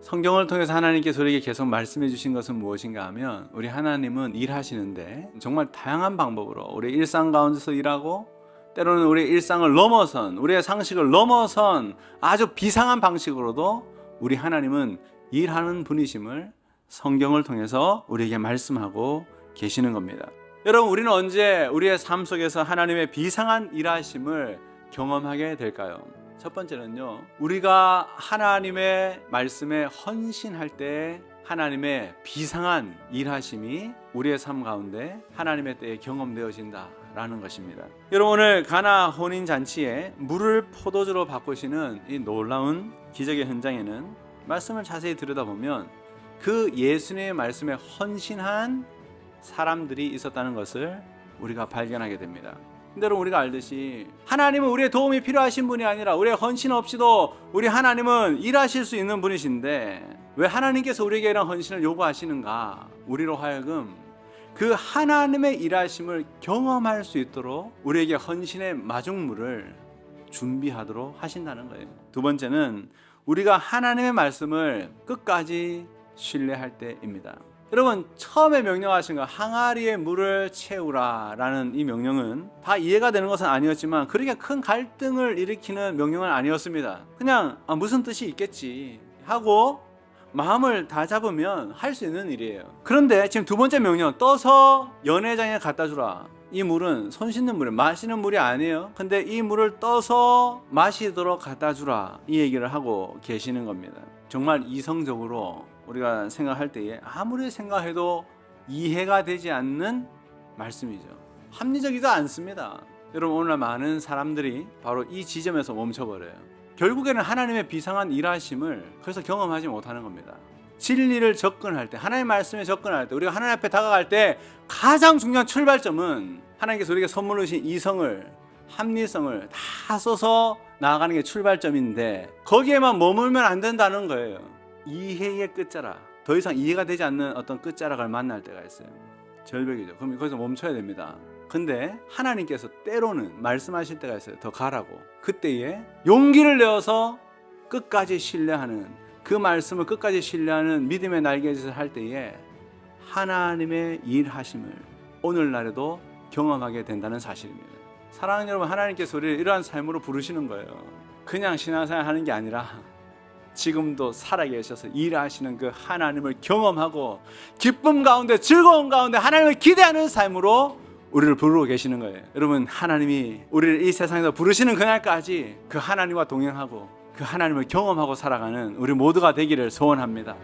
성경을 통해서 하나님께서 우리에게 계속 말씀해 주신 것은 무엇인가 하면, 우리 하나님은 일하시는데 정말 다양한 방법으로 우리 일상 가운데서 일하고, 때로는 우리의 일상을 넘어선, 우리의 상식을 넘어선 아주 비상한 방식으로도 우리 하나님은 일하는 분이심을 성경을 통해서 우리에게 말씀하고 계시는 겁니다. 여러분, 우리는 언제 우리의 삶 속에서 하나님의 비상한 일하심을 경험하게 될까요? 첫 번째는요, 우리가 하나님의 말씀에 헌신할 때 하나님의 비상한 일하심이 우리의 삶 가운데 하나님의 때에 경험되어진다라는 것입니다. 여러분, 오늘 가나 혼인잔치에 물을 포도주로 바꾸시는 이 놀라운 기적의 현장에는 말씀을 자세히 들여다보면 그 예수님의 말씀에 헌신한 사람들이 있었다는 것을 우리가 발견하게 됩니다. 근데 여러분, 우리가 알듯이 하나님은 우리의 도움이 필요하신 분이 아니라 우리의 헌신 없이도 우리 하나님은 일하실 수 있는 분이신데, 왜 하나님께서 우리에게 이런 헌신을 요구하시는가? 우리로 하여금 그 하나님의 일하심을 경험할 수 있도록 우리에게 헌신의 마중물을 준비하도록 하신다는 거예요. 두 번째는 우리가 하나님의 말씀을 끝까지 신뢰할 때입니다. 여러분, 처음에 명령하신 거 항아리에 물을 채우라 라는 이 명령은 다 이해가 되는 것은 아니었지만 그렇게 큰 갈등을 일으키는 명령은 아니었습니다. 그냥 무슨 뜻이 있겠지 하고 마음을 다 잡으면 할 수 있는 일이에요. 그런데 지금 두 번째 명령, 떠서 연회장에 갖다 주라. 이 물은 손 씻는 물이에요. 마시는 물이 아니에요. 근데 이 물을 떠서 마시도록 갖다 주라, 이 얘기를 하고 계시는 겁니다. 정말 이성적으로 우리가 생각할 때에 아무리 생각해도 이해가 되지 않는 말씀이죠. 합리적이지 않습니다. 여러분, 오늘 많은 사람들이 바로 이 지점에서 멈춰버려요. 결국에는 하나님의 비상한 일하심을 그래서 경험하지 못하는 겁니다. 진리를 접근할 때, 하나님의 말씀에 접근할 때, 우리가 하나님 앞에 다가갈 때 가장 중요한 출발점은 하나님께서 우리에게 선물로 주신 이성을, 합리성을 다 써서 나아가는 게 출발점인데, 거기에만 머물면 안 된다는 거예요. 이해의 끝자락, 더 이상 이해가 되지 않는 어떤 끝자락을 만날 때가 있어요. 절벽이죠. 그럼 거기서 멈춰야 됩니다. 근데 하나님께서 때로는 말씀하실 때가 있어요. 더 가라고. 그때에 용기를 내어서 끝까지 신뢰하는, 그 말씀을 끝까지 신뢰하는 믿음의 날개짓을 할 때에 하나님의 일하심을 오늘날에도 경험하게 된다는 사실입니다. 사랑하는 여러분, 하나님께서 우리를 이러한 삶으로 부르시는 거예요. 그냥 신앙생활 하는 게 아니라 지금도 살아계셔서 일하시는 그 하나님을 경험하고 기쁨 가운데, 즐거움 가운데 하나님을 기대하는 삶으로 우리를 부르고 계시는 거예요. 여러분, 하나님이 우리를 이 세상에서 부르시는 그날까지 그 하나님과 동행하고 그 하나님을 경험하고 살아가는 우리 모두가 되기를 소원합니다.